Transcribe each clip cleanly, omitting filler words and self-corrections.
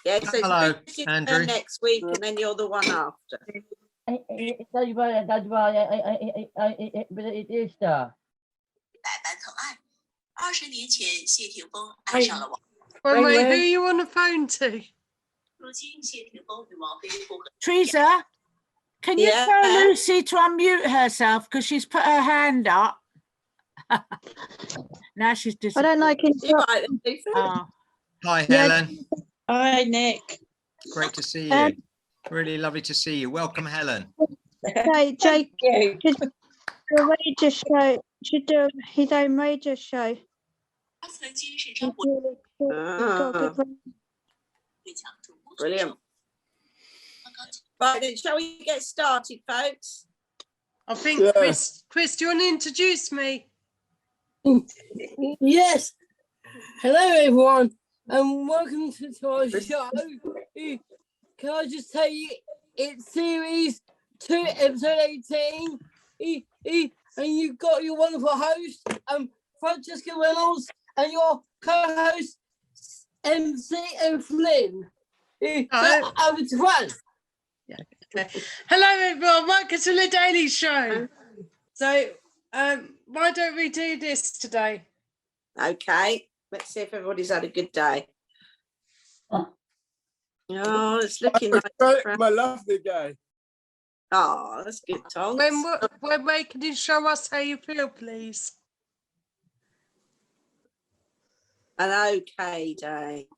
Yeah, so Hello, it's your Andrew. turn next week, and then you're the one after. But it is the. Wait, who are you on the phone to? Teresa, can you tell Lucy to unmute herself because she's put her hand up? Now she's just. I don't like it. Hi, Helen. Hi, Nick. Great to see you. Really lovely to see you. Welcome, Helen. Hey, Jake, should do a radio show. Should do his own radio show. Brilliant. Right then, shall we get started, folks? I think, Chris, do you want to introduce me? Yes. Hello, everyone, and welcome to our show. Can I just tell you, it's series 2, episode 18. And you've got your wonderful host, Francesca Reynolds, and your co-host, MC and Flynn. So, over to Fran. Hello, everyone. Welcome to the Daily Show. So, why don't we do this today? Okay. Let's see if everybody's had a good day. Oh, it's looking like my lovely day. Oh, that's good, Tom. When can you show us how you feel, please? An okay day.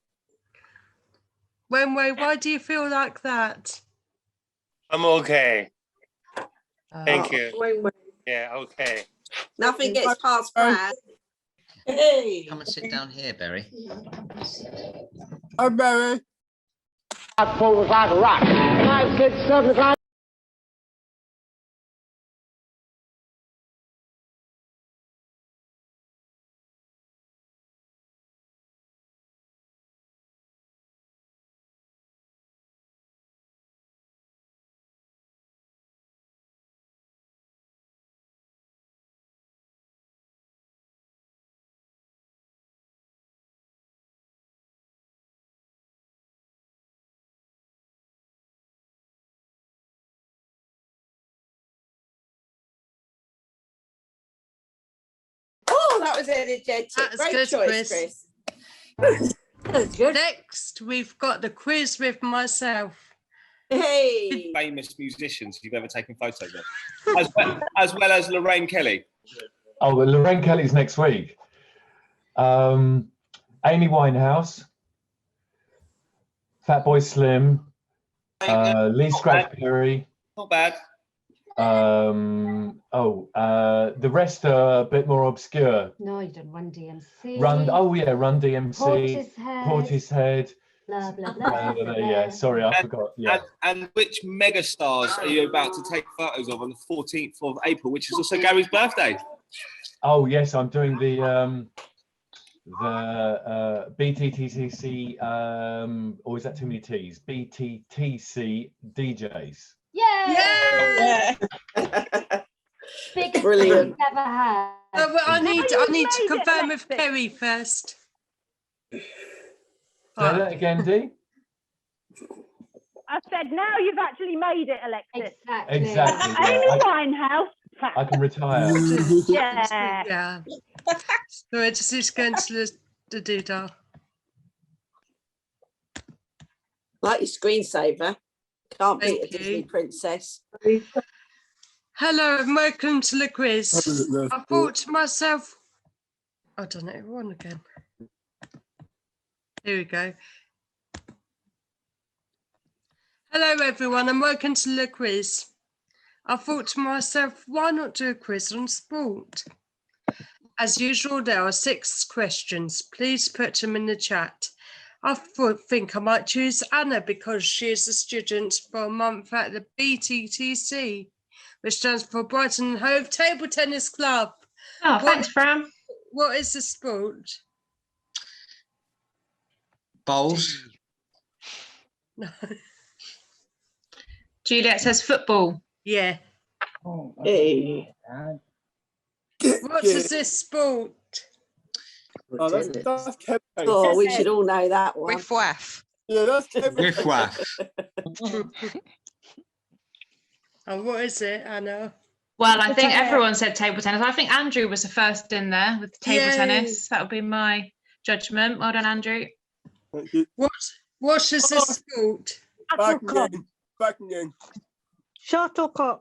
Why do you feel like that? I'm okay. Thank you. Yeah, okay. Nothing gets past Fran. Hey. Come and sit down here, Berry. I'm Berry. 4 o'clock rock. 5, 6, 7 o'clock. Oh, that was energetic. That's Great good, choice, Chris. Next, we've got the quiz with myself. Hey. Famous musicians you've ever taken photos of, as well as Lorraine Kelly. Oh, well, Lorraine Kelly's next week. Amy Winehouse, Fatboy Slim, Lee Scratch Perry. Not bad. The rest are a bit more obscure. No, you done Run DMC. Run DMC. Portishead. Blah, blah, blah. Yeah, sorry, I forgot. Yeah. And which megastars are you about to take photos of on the 14th of April, which is also Gary's birthday? Oh yes, I'm doing the BTTC, or is that too many T's? BTTC DJs. Yeah. Biggest Brilliant. we've ever had. I need to confirm with Kerry first. Say that again, Dee? I said, now you've actually made it, Alexis. Exactly. Amy Winehouse. I can retire. Yeah. So it's just going to the doodah. Like your screensaver. Can't beat Thank a Disney you. princess. Hello and welcome to the quiz. I thought to myself, I don't know, one again. Here we go. Hello everyone and welcome to the quiz. I thought to myself, why not do a quiz on sport? As usual, there are 6 questions. Please put them in the chat. I think I might choose Anna because she is a student for a month at the BTTC, which stands for Brighton and Hove Table Tennis Club. Oh, thanks, Fran. What is the sport? Bowls. No. Juliet says football. Yeah. Hey. What is this sport? Oh, that's Oh, we should all know that one. Riff Waff. Yeah, that's Whiff waff. And what is it, Anna? Well, I think everyone said table tennis. I think Andrew was the first in there with table Yay. tennis. That would be my judgment. Well done, Andrew. What is this sport? Backing. Shuttlecock.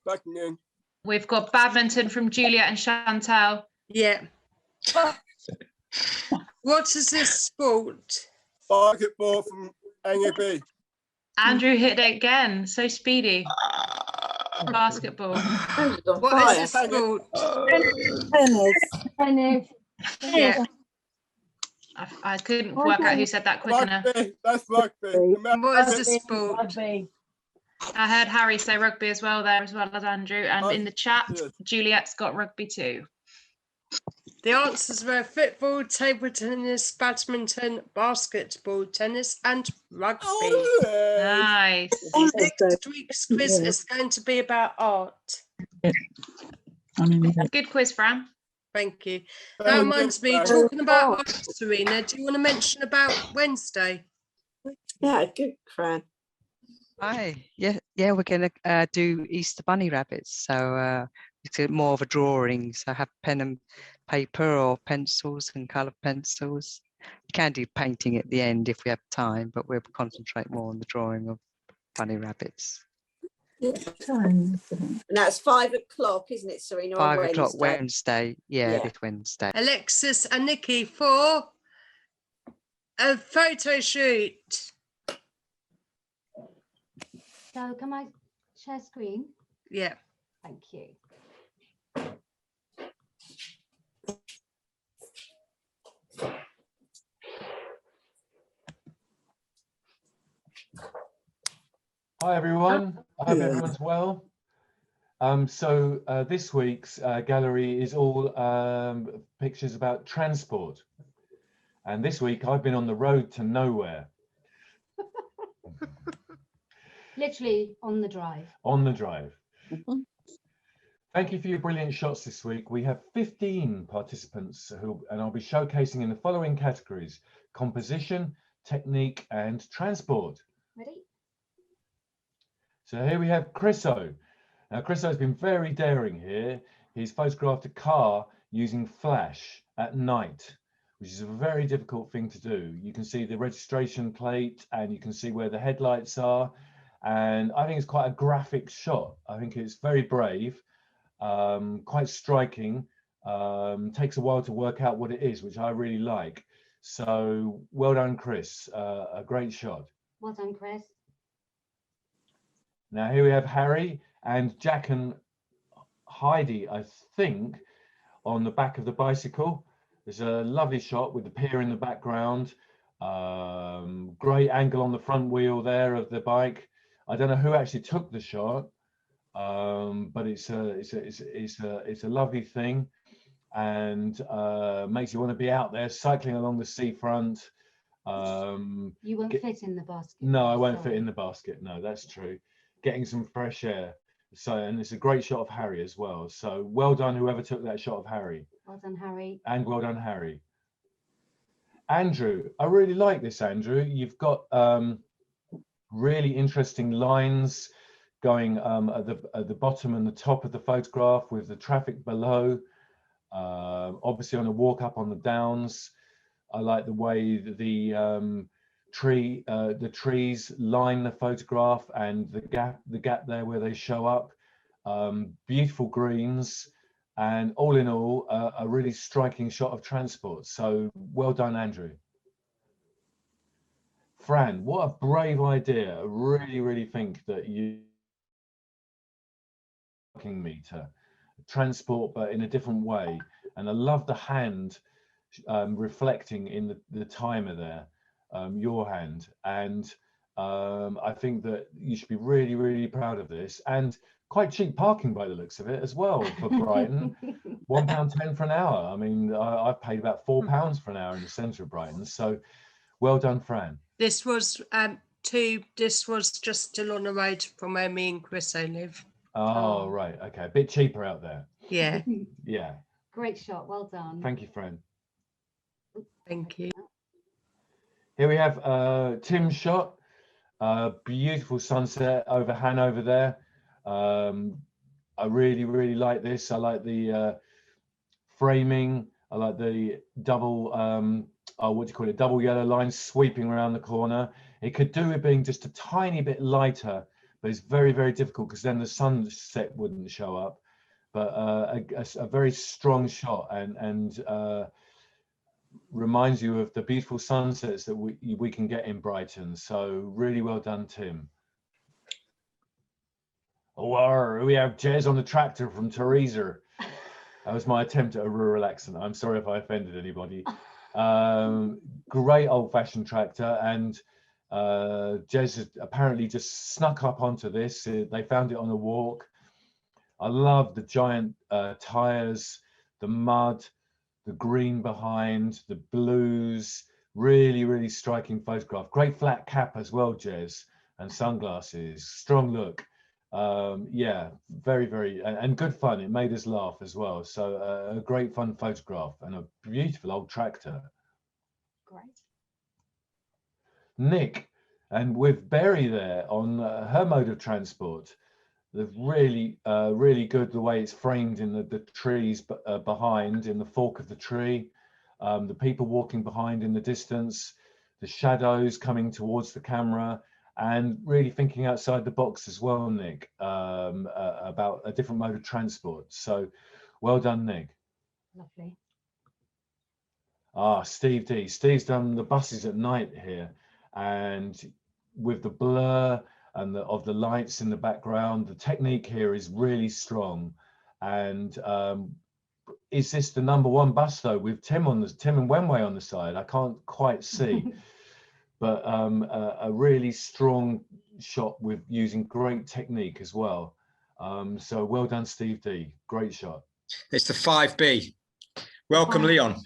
Backing. We've got badminton from Juliet and Chantal. Yeah. What is this sport? Basketball from NAB. Andrew hit it again. So speedy. Basketball. What is this sport? Tennis. Yeah. I couldn't work out who said that quick enough. That's rugby. And what is this sport? I heard Harry say rugby as well there, as well as Andrew. And in the chat, Juliet's got rugby too. The answers were football, table tennis, badminton, basketball, tennis, and rugby. Nice. Next week's quiz is going to be about art. Good quiz, Fran. Thank you. That reminds me, talking about art, Serena, do you want to mention about Wednesday? Yeah, good, Fran. Hi. Yeah, we're going to do Easter bunny rabbits. So it's more of a drawing. So have pen and paper or pencils and coloured pencils. You can do painting at the end if we have time, but we'll concentrate more on the drawing of bunny rabbits. And that's 5 o'clock, isn't it, Serena? 5 o'clock Wednesday. Yeah, Yeah. this Wednesday. Alexis and Nickie for a photo shoot. So can I share screen? Yeah. Thank you. Hi everyone, I hope everyone's well. So this week's gallery is all pictures about transport. And this week I've been on the road to nowhere. Literally on the drive. On the drive. Thank you for your brilliant shots this week. We have 15 participants and I'll be showcasing in the following categories: composition, technique, and transport. Ready? So here we have Chriso. Now Chriso's been very daring here. He's photographed a car using flash at night, which is a very difficult thing to do. You can see the registration plate and you can see where the headlights are. And I think it's quite a graphic shot. I think it's very brave, quite striking. Takes a while to work out what it is, which I really like. So well done, Chris. A great shot. Well done, Chris. Now here we have Harry and Jack and Heidi, I think, on the back of the bicycle. There's a lovely shot with the pier in the background. Great angle on the front wheel there of the bike. I don't know who actually took the shot, but it's a lovely thing, and makes you want to be out there cycling along the seafront. You won't fit in the basket. No, I won't fit in the basket. No, that's true. Getting some fresh air. So, and it's a great shot of Harry as well. So well done, whoever took that shot of Harry. Well done, Harry. And well done, Harry. Andrew, I really like this, Andrew. You've got really interesting lines going at the bottom and the top of the photograph with the traffic below. Obviously on a walk up on the downs. I like the way that the trees line the photograph and the gap there where they show up. Beautiful greens, and all in all, a really striking shot of transport. So well done, Andrew. Fran, what a brave idea. I really think that you meter transport, but in a different way. And I love the hand reflecting in the timer there. Your hand, and I think that you should be really proud of this, and quite cheap parking by the looks of it as well for Brighton. £1.10 for an hour. I mean, I've paid about £4 for an hour in the centre of Brighton, so well done, Fran. This was just still on the road from where me and Chriso live. Oh, right, okay, a bit cheaper out there. Yeah. Yeah. Great shot, well done. Thank you, Fran. Thank you. Here we have Tim's shot. Beautiful sunset over Hanover there. I really like this. I like the framing. I like the double, what do you call it? Double yellow line sweeping around the corner. It could do with being just a tiny bit lighter, but it's very difficult because then the sunset wouldn't show up. But a very strong shot and reminds you of the beautiful sunsets that we can get in Brighton. So really well done, Tim. Oh, we have Jez on the tractor from Teresa. That was my attempt at a rural accent. I'm sorry if I offended anybody. Great old-fashioned tractor, and Jez has apparently just snuck up onto this. They found it on a walk. I love the giant tires, the mud, the green behind, the blues. Really striking photograph. Great flat cap as well, Jez, and sunglasses. Strong look. Yeah, very and good fun. It made us laugh as well. So a great fun photograph and a beautiful old tractor. Great. Nick, and with Berry there on her mode of transport, they're really good the way it's framed in the trees behind, in the fork of the tree, the people walking behind in the distance, the shadows coming towards the camera, and really thinking outside the box as well, Nick, about a different mode of transport. So well done, Nick. Lovely. Steve D. Steve's done the buses at night here, and with the blur and of the lights in the background, the technique here is really strong. And is this the #1 bus though, with Tim and Wenway on the side? I can't quite see. But a really strong shot with using great technique as well. So well done, Steve D. Great shot. It's the 5B. Welcome, Leon.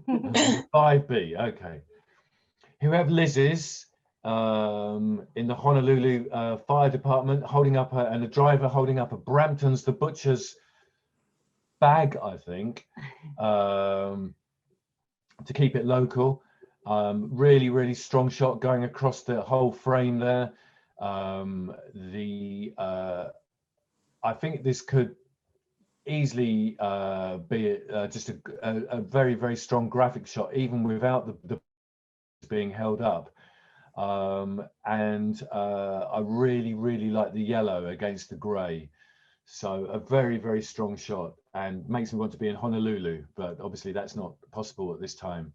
5B, okay. Here we have Liz's in the Honolulu Fire Department holding up and the driver holding up a Brampton's the Butcher's bag, I think, to keep it local. Really strong shot going across the whole frame there. I think this could easily be just a very strong graphic shot, even without the being held up. And I really like the yellow against the grey. So a very strong shot, and makes me want to be in Honolulu, but obviously that's not possible at this time.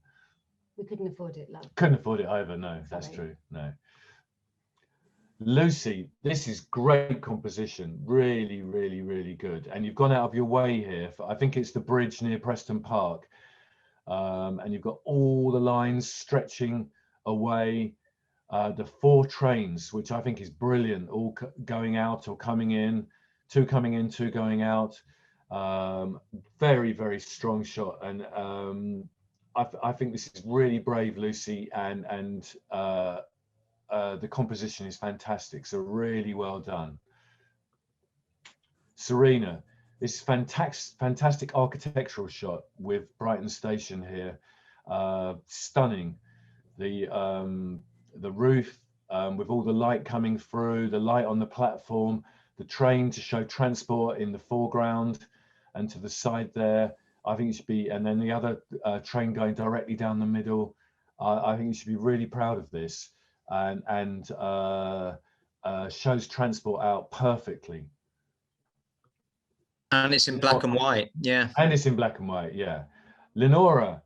We couldn't afford it, love. Couldn't afford it either, no. Sorry. That's true, no. Lucy, this is great composition, really good. And you've gone out of your way here. I think it's the bridge near Preston Park. And you've got all the lines stretching away. The 4 trains, which I think is brilliant, all going out or coming in, 2 coming in, 2 going out. Very strong shot. And I think this is really brave, Lucy, and the composition is fantastic. So really well done. Serena, this is fantastic architectural shot with Brighton Station here. Stunning. The roof with all the light coming through, the light on the platform, the train to show transport in the foreground, and to the side there. I think it should be, and then the other train going directly down the middle. I think you should be really proud of this, and shows transport out perfectly. And it's in black and white, yeah. And it's in black and white, yeah. Lenora,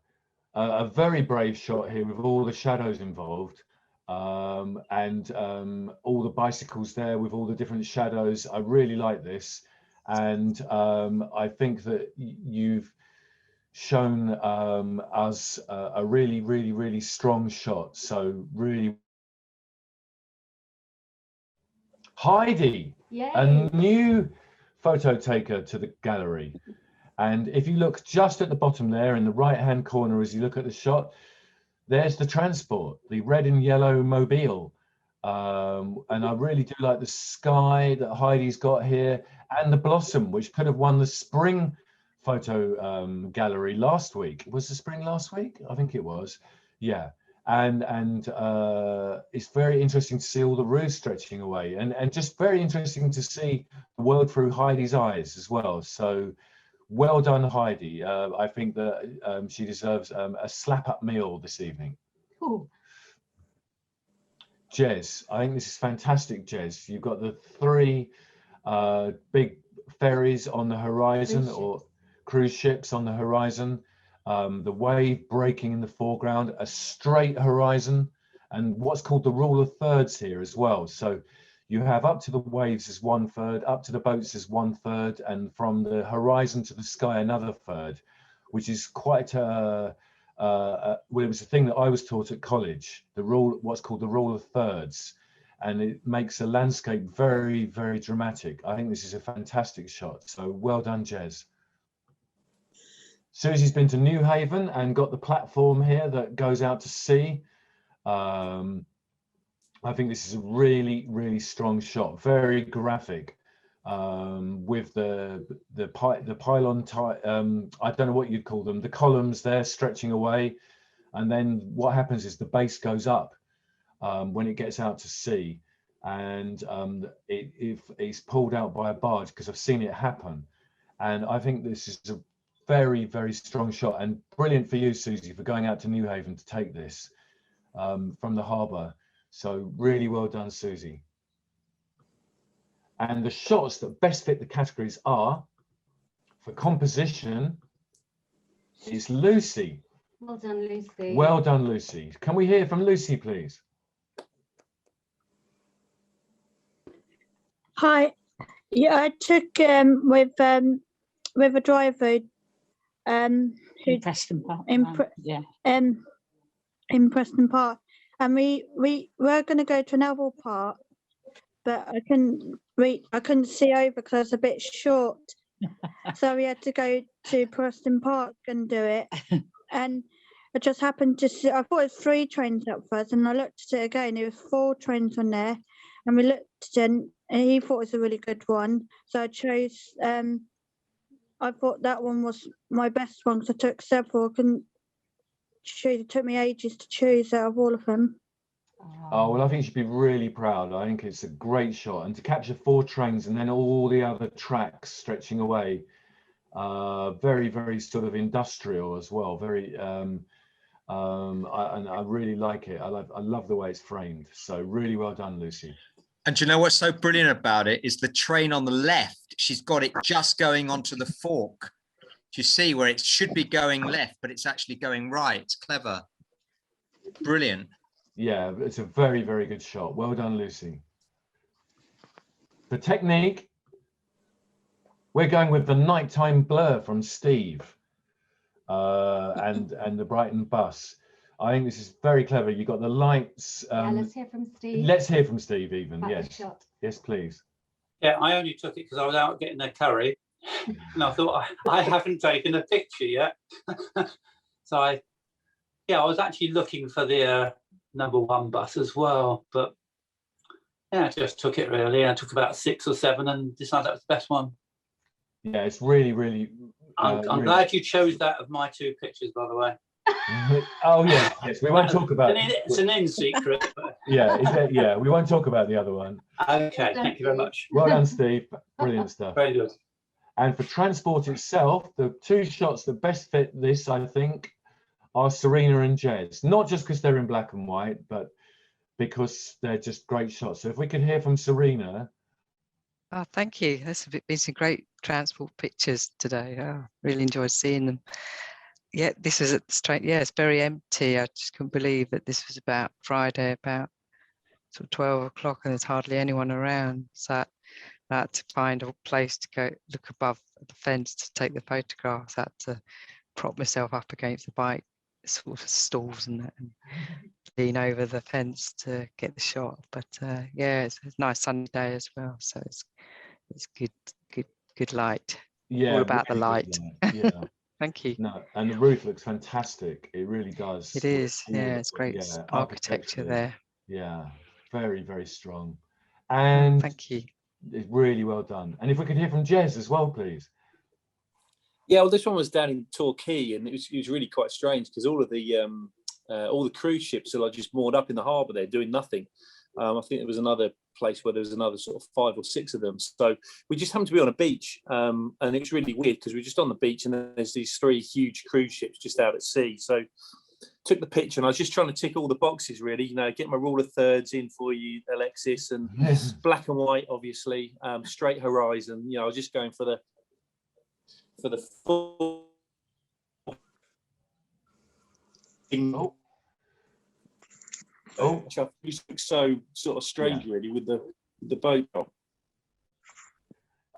a very brave shot here with all the shadows involved, and all the bicycles there with all the different shadows. I really like this, and I think that you've shown us a really strong shot. So really, Heidi, yay, a new photo taker to the gallery. And if you look just at the bottom there in the right hand corner, as you look at the shot, there's the transport, the red and yellow mobile. And I really do like the sky that Heidi's got here, and the blossom, which could have won the spring photo gallery last week. Was the spring last week? I think it was. Yeah. and it's very interesting to see all the roofs stretching away, and just very interesting to see the world through Heidi's eyes as well. So well done, Heidi. I think that she deserves a slap-up meal this evening. Ooh. Jez, I think this is fantastic, Jez. You've got the 3 big ferries on the horizon, or cruise ships on the horizon, the wave breaking in the foreground, a straight horizon, and what's called the rule of thirds here as well. So you have up to the waves as 1/3, up to the boats as 1/3, and from the horizon to the sky another third, which is quite well, it was a thing that I was taught at college, the rule, what's called the rule of thirds, and it makes a landscape very, very dramatic. I think this is a fantastic shot. So well done, Jez. Susie's been to New Haven and got the platform here that goes out to sea. I think this is a really, really strong shot, very graphic, with the pylon, I don't know what you'd call them, the columns there stretching away, and then what happens is the base goes up when it gets out to sea, and it's pulled out by a barge, because I've seen it happen. And I think this is a very, very strong shot, and brilliant for you, Susie, for going out to New Haven to take this from the harbour. So really well done, Susie. And the shots that best fit the categories are, for composition, is Lucy. Well done, Lucy. Well done, Lucy. Can we hear from Lucy, please? Hi. Yeah, I took with a driver who In Preston Park. Yeah. in Preston Park, and we were going to go to another part, but I couldn't see over because I was a bit short, so we had to go to Preston Park and do it. And I just happened to see, I thought it was 3 trains up first, and I looked at it again, there was 4 trains on there, and we looked at it, and he thought it was a really good one, so I chose I thought that one was my best one, because I took several. I couldn't choose. It took me ages to choose out of all of them. Oh, well, I think you should be really proud. I think it's a great shot. And to capture 4 trains and then all the other tracks stretching away, very, very sort of industrial as well. Very, and I really like it. I love the way it's framed. So really well done, Lucy. And do you know what's so brilliant about it is the train on the left, she's got it just going onto the fork. Do you see where it should be going left, but it's actually going right? It's clever. Brilliant. Yeah, it's a very, very good shot. Well done, Lucy. The technique, we're going with the nighttime blur from Steve and the Brighton bus. I think this is very clever. You've got the lights. Yeah, let's hear from Steve. Let's hear from Steve even, About yes. the shot. Yes, please. Yeah, I only took it because I was out getting a curry, and I thought I haven't taken a picture yet. So I was actually looking for the #1 bus as well, but yeah, I just took it really. I took about 6 or 7 and decided that was the best one. Yeah, it's really, really. I'm really... glad you chose that of my 2 pictures, by the way. Oh yes, yes. We won't talk about. It's an in secret. But... yeah, we won't talk about the other one. Okay, thank you very much. Well done, Steve. Brilliant stuff. Very good. And for transport itself, the 2 shots that best fit this, I think, are Serena and Jez. Not just because they're in black and white, but because they're just great shots. So if we could hear from Serena. Oh, thank you. That's been some great transport pictures today. Oh, really enjoyed seeing them. Yeah, this is at straight. Yeah, it's very empty. I just couldn't believe that this was about Friday, about sort of 12 o'clock, and there's hardly anyone around. So I had to find a place to go look above the fence to take the photographs. I had to prop myself up against the bike sort of stalls and that, and lean over the fence to get the shot. But yeah, it's a nice sunny day as well, so it's good light. Yeah, all about really the light. Yeah. Thank you. No, and the roof looks fantastic. It really does. It is. Yeah, it's great architecture there. Yeah, very, very strong. And thank you. It's really well done. And if we could hear from Jez as well, please. Yeah, well, this one was down in Torquay, and it was really quite strange because all of the all the cruise ships are like just moored up in the harbour there doing nothing. I think there was another place where there was another sort of 5 or 6 of them. So we just happened to be on a beach, and it's really weird because we're just on the beach and then there's these 3 huge cruise ships just out at sea. So took the picture and I was just trying to tick all the boxes really, you know, get my rule of thirds in for you, Alexis, and black and white, obviously, straight horizon. You know, I was just going for the full. Which I think looks so sort of strange, really, with the boat on.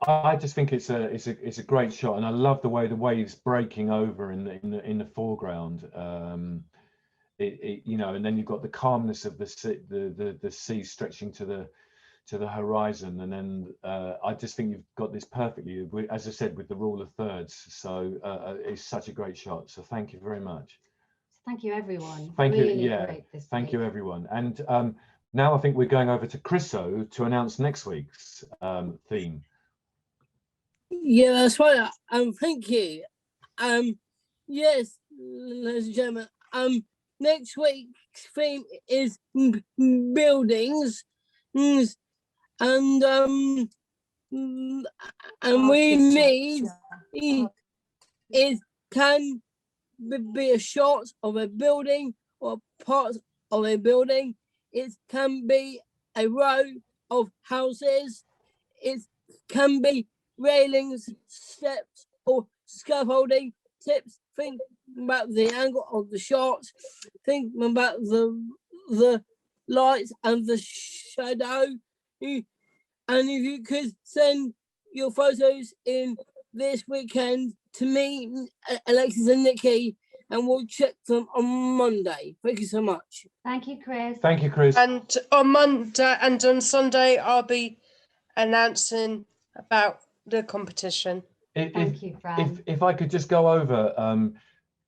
I just think it's a great shot, and I love the way the waves breaking over in the foreground. You know, and then you've got the calmness of the sea stretching to the horizon, and then I just think you've got this perfectly, as I said, with the rule of thirds. So it's such a great shot. So thank you very much. Thank you, everyone. Thank you. Really Yeah, great this thank week. you, everyone. And now I think we're going over to Chriso to announce next week's theme. Yeah, that's right. Thank you. Yes, ladies and gentlemen. Next week's theme is buildings, and we need it can be a shot of a building or part of a building. It can be a row of houses. It can be railings, steps, or scaffolding. Tips: think about the angle of the shot. Think about the light and the shadow. And if you could send your photos in this weekend to me, Alexis and Nickie, and we'll check them on Monday. Thank you so much. Thank you, Chris. Thank you, Chris. And on Monday and on Sunday, I'll be announcing about the competition. Thank you, Fran. If I could just go over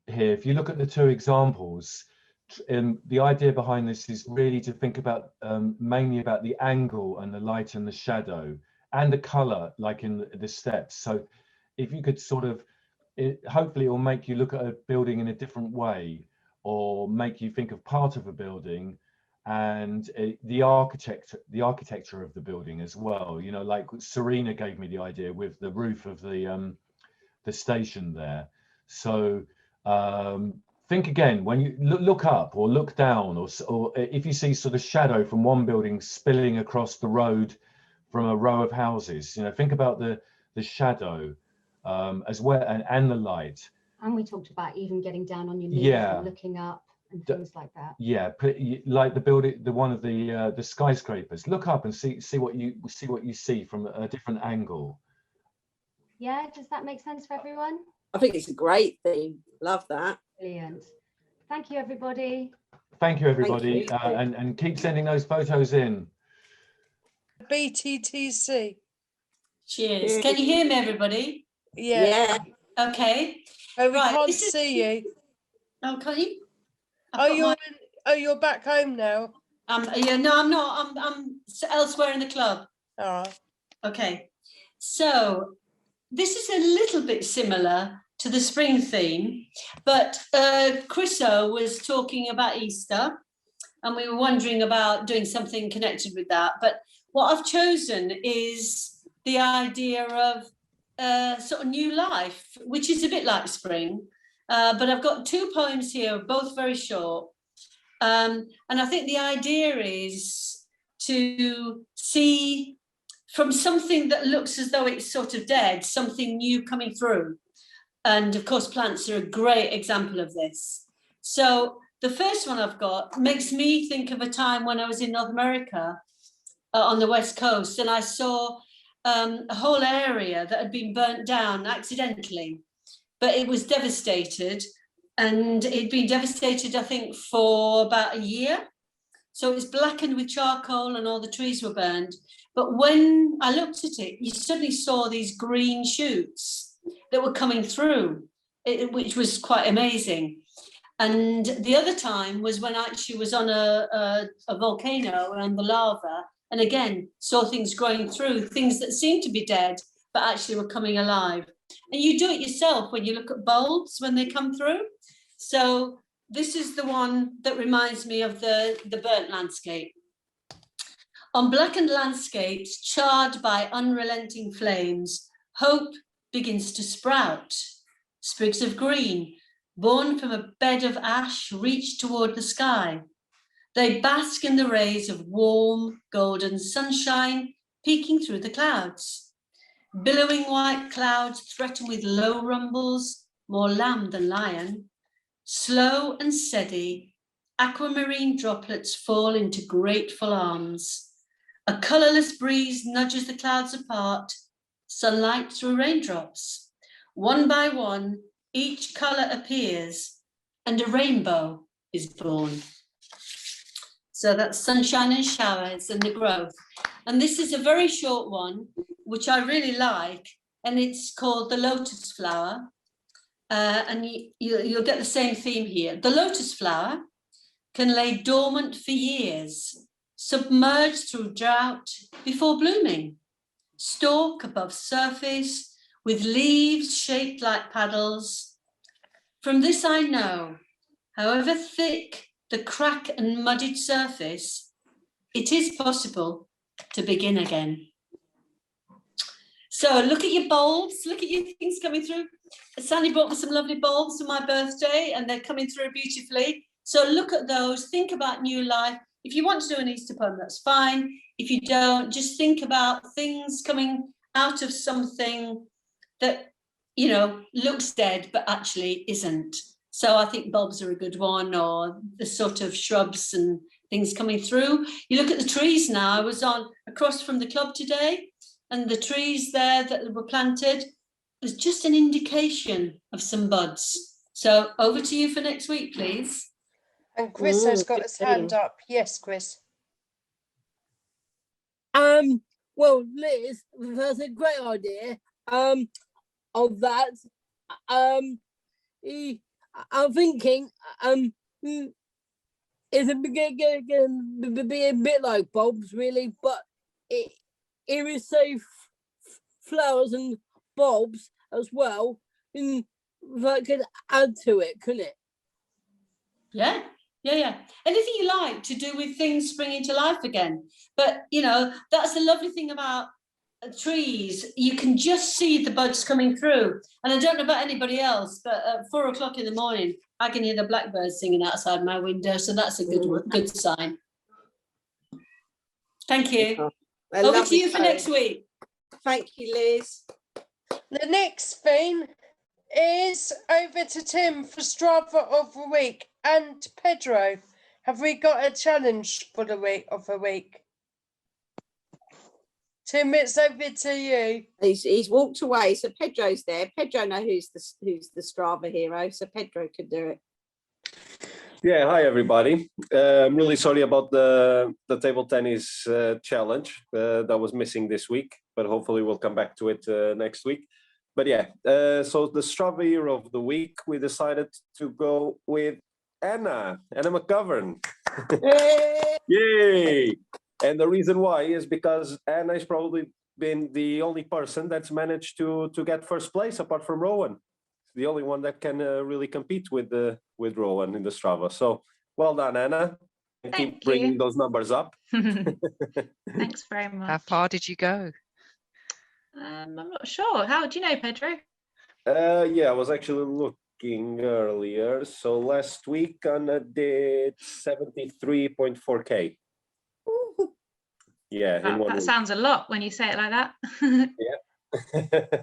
here, if you look at the 2 examples, the idea behind this is really to think about mainly about the angle and the light and the shadow and the color, like in the steps. So if you could sort of, hopefully it will make you look at a building in a different way, or make you think of part of a building and the architecture of the building as well. You know, like Serena gave me the idea with the roof of the station there. So think again when you look up or look down, or if you see sort of shadow from one building spilling across the road from a row of houses, you know, think about the shadow as well, and the light. And we talked about even getting down on your knees and looking up and things like that. Yeah, like the building, one of the skyscrapers. Look up and see what you see from a different angle. Yeah, does that make sense for everyone? I think it's a great theme. Love that. Brilliant. Thank you, everybody. Thank you, everybody. Thank you. And keep sending those photos in. BTTC. Cheers. Can you hear me, everybody? Yeah. Okay. Oh, we Right, can't this is- see you. Oh, can you? You're back home now. Yeah, no, I'm not. I'm elsewhere in the club. Oh. Okay. So this is a little bit similar to the spring theme, but Chriso was talking about Easter, and we were wondering about doing something connected with that. But what I've chosen is the idea of sort of new life, which is a bit like spring. But I've got 2 poems here, both very short. And I think the idea is to see from something that looks as though it's sort of dead, something new coming through. And of course, plants are a great example of this. So the first one I've got makes me think of a time when I was in North America on the West Coast, and I saw a whole area that had been burnt down accidentally, but it was devastated, and it'd been devastated, I think, for about a year. So it was blackened with charcoal and all the trees were burned. But when I looked at it, you suddenly saw these green shoots that were coming through, which was quite amazing. And the other time was when I actually was on a volcano and the lava, and again, saw things growing through, things that seemed to be dead, but actually were coming alive. And you do it yourself when you look at bulbs when they come through. So this is the one that reminds me of the burnt landscape. On blackened landscapes charred by unrelenting flames, hope begins to sprout. Sprigs of green, born from a bed of ash, reach toward the sky. They bask in the rays of warm, golden sunshine peeking through the clouds. Billowing white clouds threaten with low rumbles, more lamb than lion. Slow and steady, aquamarine droplets fall into grateful arms. A colourless breeze nudges the clouds apart, sunlight through raindrops. One by one, each colour appears and a rainbow is born. So that's sunshine and showers and the growth. And this is a very short one, which I really like, and it's called the lotus flower. And you'll get the same theme here. The lotus flower can lay dormant for years, submerged through drought before blooming. Stalk above surface with leaves shaped like paddles. From this I know, however thick the crack and muddied surface, it is possible to begin again. So look at your bulbs, look at your things coming through. Sally brought me some lovely bulbs for my birthday and they're coming through beautifully. So look at those, think about new life. If you want to do an Easter poem, that's fine. If you don't, just think about things coming out of something that, you know, looks dead, but actually isn't. So I think bulbs are a good one, or the sort of shrubs and things coming through. You look at the trees now. I was on across from the club today, and the trees there that were planted was just an indication of some buds. So over to you for next week, please. And Chris has got his hand up. Yes, Chris. Well, Liz, that's a great idea. Of that. I'm thinking, it's going to be a bit like bulbs, really, but it would say flowers and bulbs as well, and that could add to it, couldn't it? Yeah. Anything you like to do with things springing to life again. But, you know, that's the lovely thing about trees. You can just see the buds coming through. And I don't know about anybody else, but at 4 o'clock in the morning, I can hear the blackbirds singing outside my window. So that's a good sign. Thank you. Over to you for next week. Thank you, Liz. The next theme is over to Tim for Strava of the week. And Pedro, have we got a challenge for the week of the week? Tim, it's over to you. He's walked away, so Pedro's there. Pedro knows who's the Strava hero, so Pedro could do it. Yeah, hi everybody. I'm really sorry about the table tennis challenge that was missing this week, but hopefully we'll come back to it next week. But yeah, so the Strava hero of the week, we decided to go with Anna McGovern. Yay! And the reason why is because Anna has probably been the only person that's managed to get first place apart from Rowan. The only one that can really compete with Rowan in the Strava. So well done, Anna. And keep bringing those numbers up. Thanks very much. How far did you go? I'm not sure. How do you know, Pedro? Yeah, I was actually looking earlier. So last week Anna did 73.4K. Yeah, that sounds a lot when you say it like that. Yeah.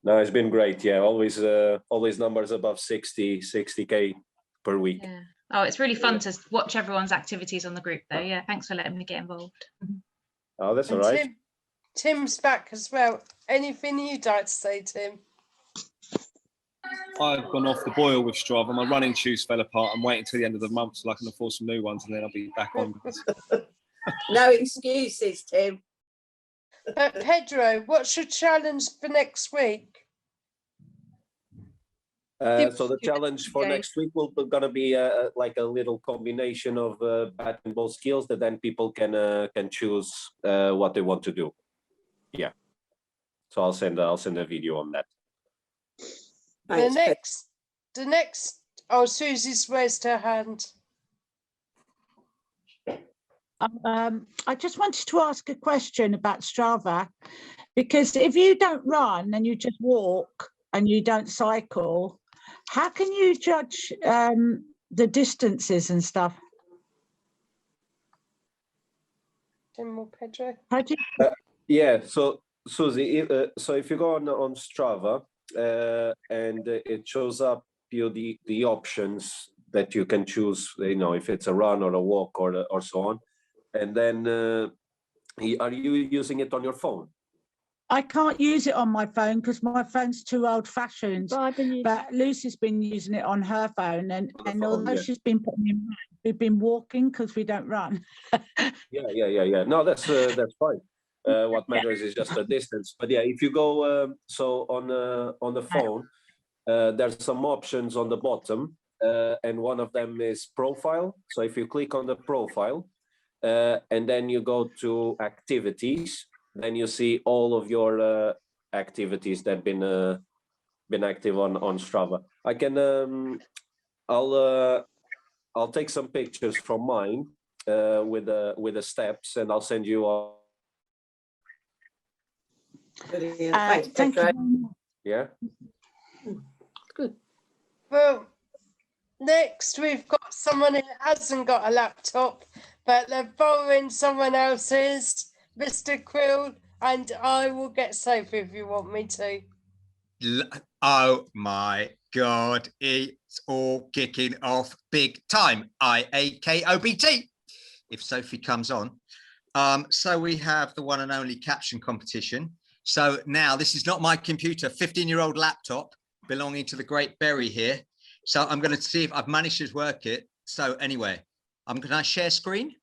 No, it's been great. Yeah, always numbers above 60K per week. Yeah. Oh, it's really fun to watch everyone's activities on the group though. Yeah, thanks for letting me get involved. Oh, that's all right. Tim's back as well. Anything you'd like to say, Tim? I've gone off the boil with Strava. My running shoes fell apart. I'm waiting till the end of the month so I can afford some new ones, and then I'll be back on. No excuses, Tim. But Pedro, what's your challenge for next week? So the challenge for next week will gonna be like a little combination of bat and ball skills that then people can choose what they want to do. Yeah. So I'll send a video on that. The next Oh, Susie's raised her hand. I just wanted to ask a question about Strava, because if you don't run and you just walk and you don't cycle, how can you judge the distances and stuff? Pedro? How do you... Yeah, so Susie, so if you go on Strava and it shows up you the options that you can choose, you know, if it's a run or a walk or so on, and then are you using it on your phone? I can't use it on my phone because my phone's too old-fashioned. But Lucy's been using it on her phone, and although yeah. she's been putting in, we've been walking because we don't run. Yeah. No, that's fine. What matters is just the distance. But yeah, if you go so on the phone, there's some options on the bottom, and one of them is profile. So if you click on the profile, and then you go to activities, then you see all of your activities that been active on Strava. I can I'll take some pictures from mine with the steps, and I'll send you all. Thanks, thank Pedro. you. Yeah. Good. Well, next we've got someone who hasn't got a laptop, but they're borrowing someone else's, Mr. Quill, and I will get Sophie if you want me to. Oh my God, it's all kicking off big time. IAKOBT, if Sophie comes on. So we have the one and only Caption Competition. So now this is not my computer, 15-year-old laptop belonging to the great Berry here. So I'm going to see if I've managed to work it. So anyway, can I share screen?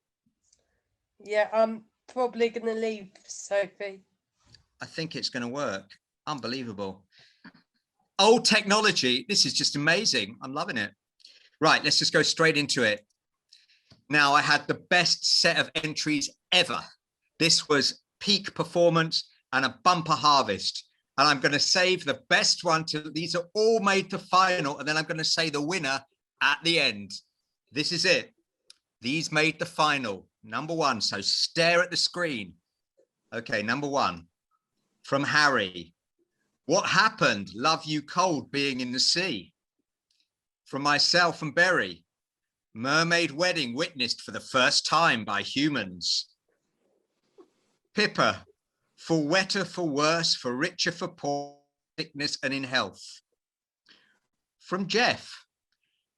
Yeah, I'm probably going to leave, Sophie. I think it's going to work. Unbelievable. Old technology. This is just amazing. I'm loving it. Right, let's just go straight into it. Now, I had the best set of entries ever. This was peak performance and a bumper harvest. And I'm going to save the best one till these are all made to final. And then I'm going to say the winner at the end. This is it. These made the final. Number one. So stare at the screen. Okay, number one. From Harry. What happened? Love you cold being in the sea. From myself and Berry. Mermaid wedding witnessed for the first time by humans. Pippa. For wetter, for worse, for richer, for poor, sickness and in health. From Jeff.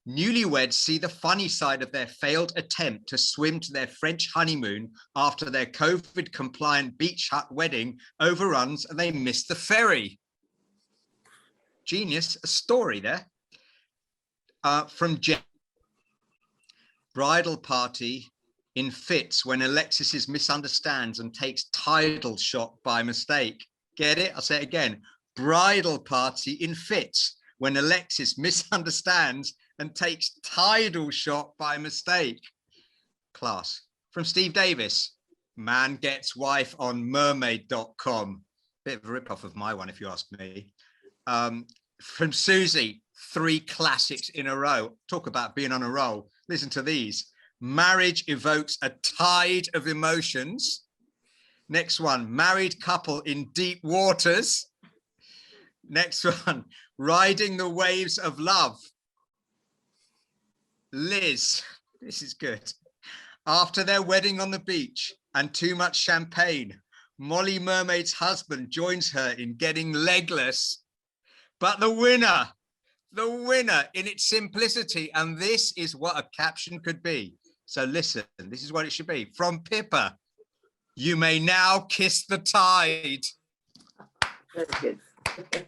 Newlyweds see the funny side of their failed attempt to swim to their French honeymoon after their COVID-compliant beach hut wedding overruns and they miss the ferry. Genius, a story there. From Jeff. Bridal party in fits when Alexis misunderstands and takes tidal shot by mistake. Get it? I'll say it again. Bridal party in fits when Alexis misunderstands and takes tidal shot by mistake. Class. From Steve Davis. Man gets wife on mermaid.com. Bit of a rip-off of my one, if you ask me. From Susie. 3 classics in a row. Talk about being on a roll. Listen to these. Marriage evokes a tide of emotions. Next one, married couple in deep waters. Next one, riding the waves of love. Liz, this is good. After their wedding on the beach and too much champagne, Molly Mermaid's husband joins her in getting legless. But the winner in its simplicity, and this is what a caption could be. So listen, this is what it should be. From Pippa, you may now kiss the tide. Very good.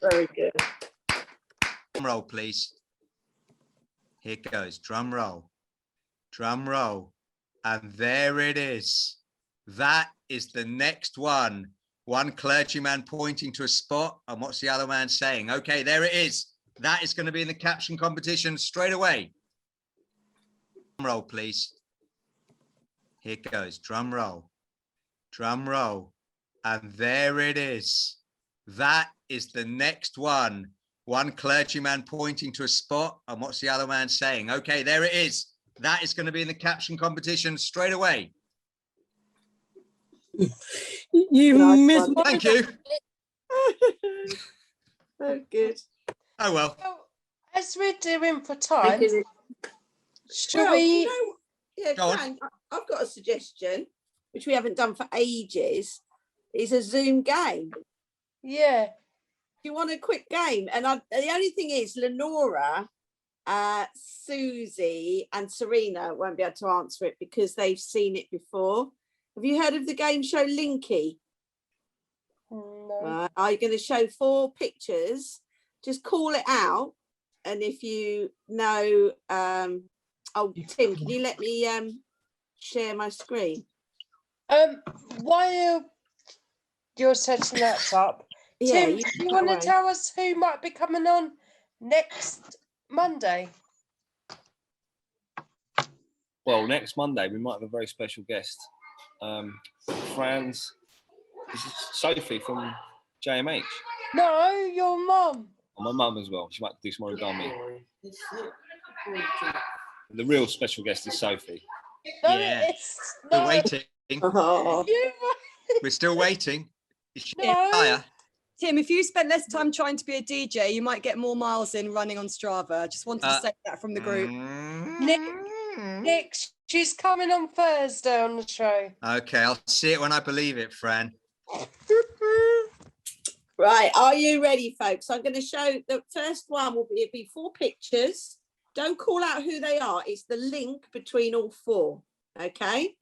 Very good. Drum roll, please. Here goes. Drum roll. Drum roll. And there it is. That is the next one. One clergyman pointing to a spot. And what's the other man saying? Okay, there it is. That is going to be in the caption competition straight away. Drum roll, please. Here goes. Drum roll. Drum roll. And there it is. That is the next one. One clergyman pointing to a spot, and what's the other man saying? Okay, there it is. That is going to be in the caption competition straight away. You missed one. Thank you. Oh, good. Oh, well. As we're doing for time, shall Well, we? you know, yeah, Go on. Fran, I've got a suggestion, which we haven't done for ages, is a Zoom game. Yeah. Do you want a quick game? And the only thing is, Lenora, Susie, and Serena won't be able to answer it because they've seen it before. Have you heard of the game show Linky? No. Are you going to show 4 pictures? Just call it out, and if you know, oh, Tim, can you let me share my screen? While you're setting that up, Yeah, Tim, you do you go want to away. tell us who might be coming on next Monday? Well, next Monday we might have a very special guest. Fran's, this is Sophie from JMH. No, your mum. And my mum as well. She might do some origami. The real special guest is Sophie. No, Yeah. it's We're no. waiting. Oh. We're still waiting. Is she No. higher? Tim, if you spent less time trying to be a DJ, you might get more miles in running on Strava. I just wanted to say that from the group. Nick, she's coming on Thursday on the show. Okay, I'll see it when I believe it, Fran. Right, are you ready, folks? I'm going to show the first one. Will be 4 pictures. Don't call out who they are. It's the link between all 4. Okay,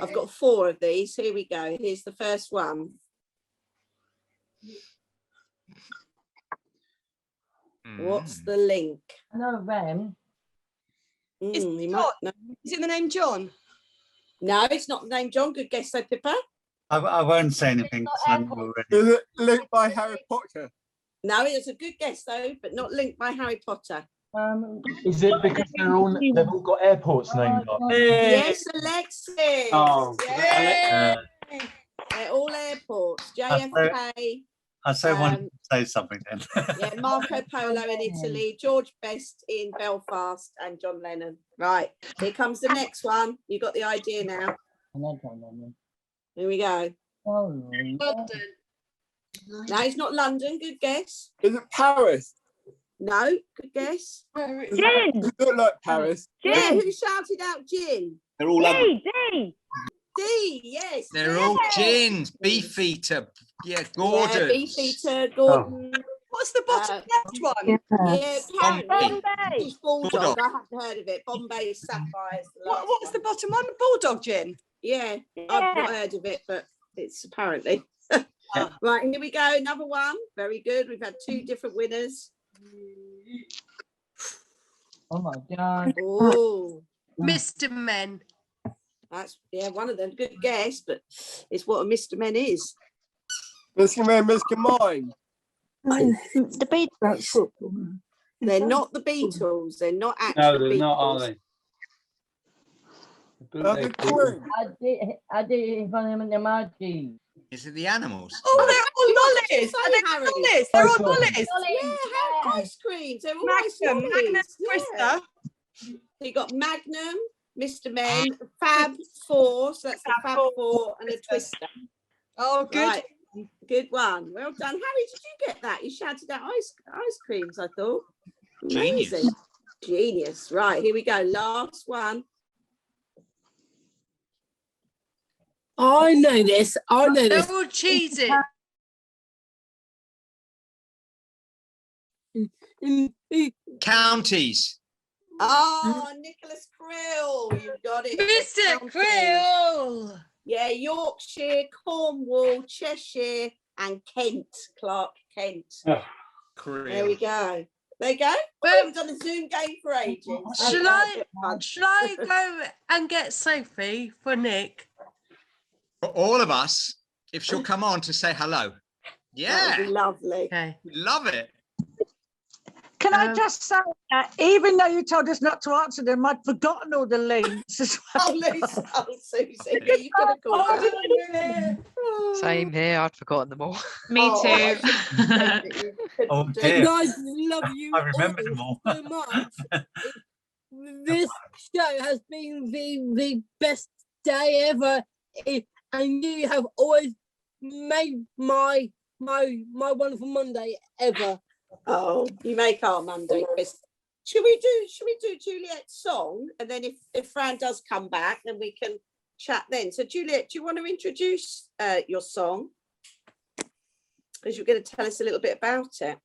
I've got 4 of these. Here we go. Here's the first one. What's the link? No, Ram. Is You it might John? know. Is it the name John? No, it's not the name John. Good guess, though, Pippa. I won't say anything. 'Cause I know already. Is it linked by Harry Potter? No, it's a good guess, though, but not linked by Harry Potter. Is it because they've all got airports named after them? Yes, Alexis. Oh, Yay. They're all airports. JFK. I say one to say something then. Yeah, Marco Polo in Italy, George Best in Belfast, and John Lennon. Right, here comes the next one. You got the idea now. Here we go. London. No, it's not London. Good guess. Is it Paris? No, good guess. Gin. Does it look like Paris? Yeah, Gin. who shouted out gin? They're all D. D, yes. They're all gins. Beefeater. Yeah, Gordon. Yeah, Beefeater, Gordon. What's the bottom left one? Yeah, Paris. Bombay. British Bulldog. Bulldog. I haven't heard of it. Bombay Sapphires. What's the bottom one? Bulldog gin. Yeah, I've not heard of it, but it's apparently. Right, here we go. Another one. Very good. We've had 2 different winners. Oh my God. Oh, Mr. Men. that's one of them. Good guess, but it's what a Mr. Men is. Mr. Man, Mr. Mine. The Beatles. They're not the Beatles. They're not actually. No, they're Beatles. not, are they? I did it in front of the Margie. Is it the animals? Oh, they're all lollies. Are they Harry. lollies? They're all lollies. Yeah, ice creams. They're all Magnum, Magnum, ice Twister. So you got Magnum, Mr. Men, Fab 4. So that's the Fab 4 and a Twister. Oh, good. Right. Good one. Well done. Harry, did you get that? You shouted out ice creams, I thought. Genius. Amazing. Genius. Right, here we go. Last one. I know this. I know this. They're all cheesy. Counties. Oh, Nicholas Krill. You got it. Mr. Krill. Yeah, Yorkshire, Cornwall, Cheshire, and Kent. Clark Kent. There we go. There you go. We haven't done a Zoom game for ages. Shall I go and get Sophie for Nick? For all of us, if she'll come on to say hello. That Yeah. would be lovely. Okay. Love it. Can I just say that even though you told us not to answer them, I'd forgotten all the links as well. Susie, yeah, you could have called her. Same here. I'd forgotten them all. Me too. Oh dear. Guys, love you I remember them all. so much. This show has been the best day ever, and you have always made my wonderful Monday ever. Oh, you make our Monday, Chris. Should we do Juliet's song, and then if Fran does come back, then we can chat then. So Juliet, do you want to introduce your song? Because you're going to tell us a little bit about it.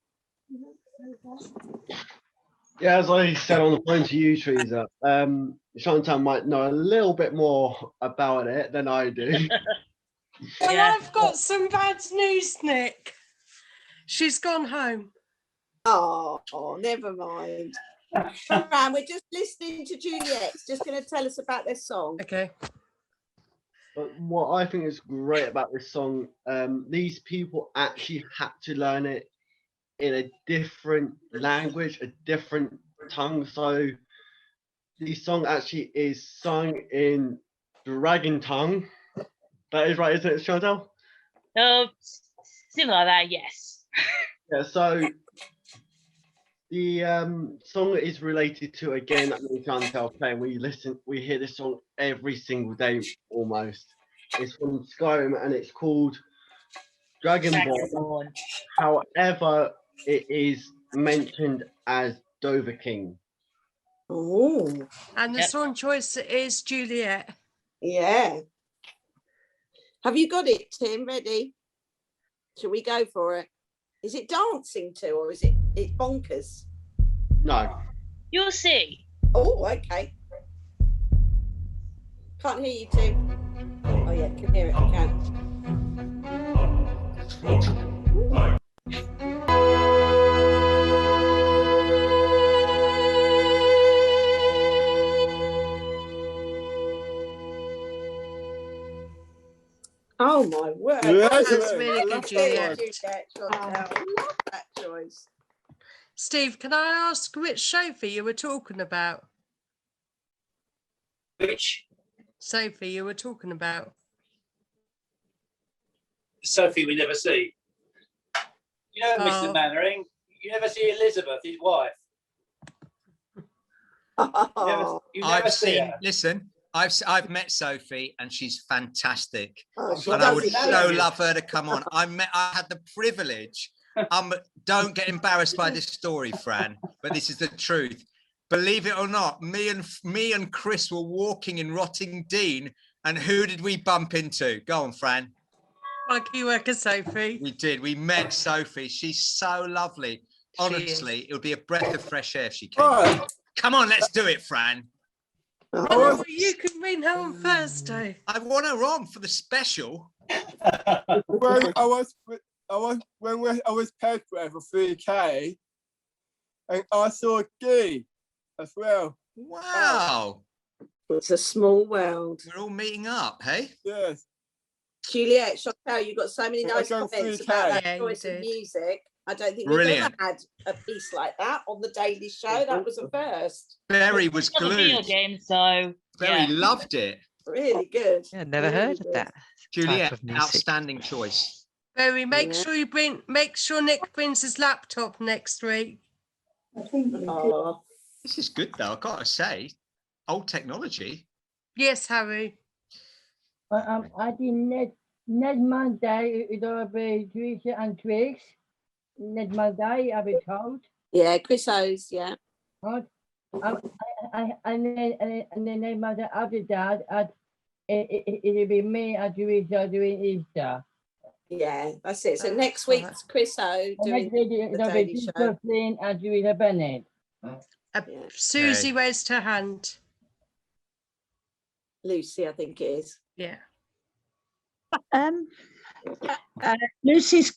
Yeah, as I said on the phone to you, Teresa, Chantal might know a little bit more about it than I do. Well, I've got some bad news, Nick. She's gone home. Oh, never mind. Fran, we're just listening to Juliet. Just going to tell us about this song. Okay. But what I think is great about this song, these people actually had to learn it in a different language, a different tongue. So the song actually is sung in dragon tongue. That is right, isn't it, Chantal? Something like that, yes. Yeah, so the song is related to, again, that Chantal playing. We hear this song every single day almost. It's from Skyrim and it's called Dragonborn. However, it is mentioned as Dover King. Oh. And the song choice is Juliet. Yeah. Have you got it, Tim? Ready? Shall we go for it? Is it dancing to, or is it bonkers? No. You'll see. Oh, okay. Can't hear you, Tim. Oh yeah, can hear it. I can. Oh my word! Yes, That's really good, Juliet. I love that choice. Steve, can I ask which Sophie you were talking about? Which Sophie you were talking about? Sophie we never see. You know, Mr. Oh. Mannering, you never see Elizabeth, his wife. You never I've see seen. her. Listen, I've met Sophie and she's fantastic, she and I does would it, so doesn't love her to come on. I had the privilege. Don't get embarrassed by this story, Fran, but this is the truth. Believe it or not, me and Chris were walking in Rottingdean, and who did we bump into? Go on, Fran. Lucky worker Sophie. We did. We met Sophie. She's so lovely. Honestly, it would be a breath of fresh air if she came. Right. Come on, let's do it, Fran. Oh, you can win her on Thursday. I want her on for the special. When I was paid for it for 3K, and I saw Guy as well. Wow. It's a small world. We're all meeting up, hey? Yes. Juliet, Chantal, you got so many I nice go comments 3K. about that Yeah, you choice of did. music. I don't think Brilliant. we've ever had a piece like that on the Daily Show. That was a first. Barry was It's not a video glued. game, so Barry yeah. loved it. Really good. Yeah, never Really heard of good. that. Juliet, Type of music. outstanding choice. Barry, make Yeah. sure Nick brings his laptop next week. Oh, This is good though, I've got to say. Old technology. Yes, Harry. I think next Monday it'll be Teresa and Chris. Next Monday, I'll be told. yeah, Chris O's, yeah. Right? And then next Monday after that, it'll be me and Teresa doing Easter. Yeah, that's it. So next week's Chris O And doing next week the it'll be Daily Teresa Show. Flynn and Teresa Bennett. Susie Okay. raised her hand. Lucy, I think it is. Yeah. Lucy's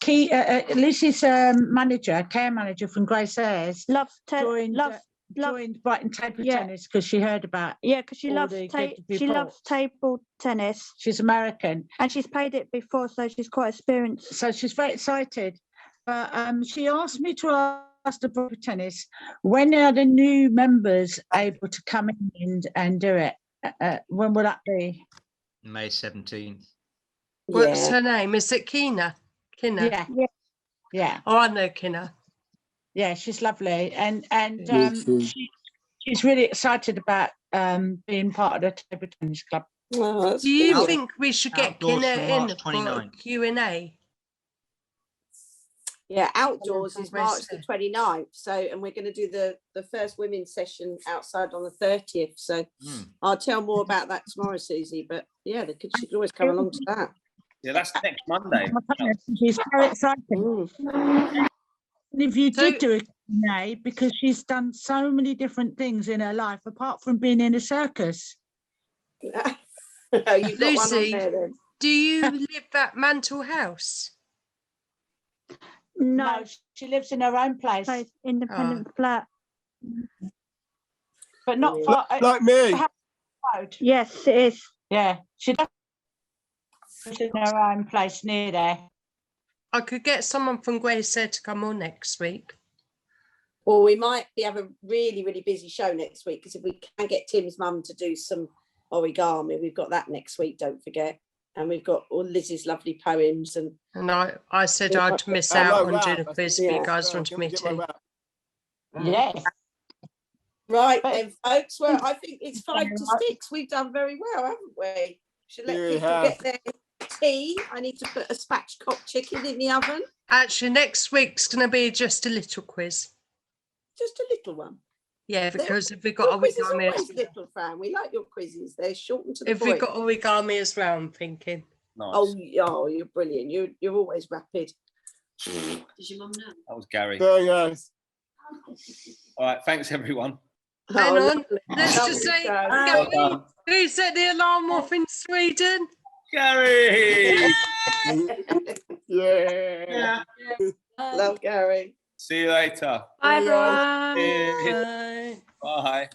manager, care manager from Grace Ayres, joined Brighton Table Tennis because she heard about. Yeah, because she all loves the she good loves table tennis. She's American, and she's played it before, so she's quite experienced. so she's very excited. But she asked me to the proper tennis. When are the new members able to come in and do it? When will that be? May 17th. What's her name? Is it Kina? Kina? Yeah. Oh, I know Kina. Yeah, she's lovely. And she's really excited about being part of the table tennis club. Oh, Do you think we should get Outdoors Kina from in March for 29th. Q&A? Yeah, outdoors is Where's March the 29th. So, and we're going to do the first women's session outside on the 30th. So I'll tell more about that tomorrow, Susie. But yeah, she could always come along to that. Yeah, that's next Monday. She's so excited. And if you did do a Q&A, because she's done so many different things in her life, apart from being in a circus. You've got one on Lucy, there, then. do you live at Mantle House? No, she lives in her own place. Independent flat. But not far. Like me. Yes, it is. Yeah, she does live in her own place near there. I could get someone from Grayson to come on next week. Or we might have a really, really busy show next week, because if we can get Tim's mum to do some origami, we've got that next week, don't forget. And we've got all Liz's lovely poems. And I said I'd miss out on doing a quiz, but you guys wanted me to. Yes. Right then, folks. Well, I think it's 5 to 6. We've done very well, haven't we? Should let people get their tea. I need to put a spatchcock chicken in the oven. Actually, next week's going to be just a little quiz. Just a little one. Yeah, because if we got origami, always little, Fran. We like your quizzes. They're short and to the if point. we got origami as well, I'm thinking. Nice. Oh, you're brilliant. You're always rapid. Does your mum know? That was Gary. Very nice. All right, thanks everyone. Hang on. lovely. Let's Lovely just say, show. Gary, who set the alarm off in Sweden? Gary! Yeah. Love Gary. See you later. Bye, everyone. Cheers. Bye.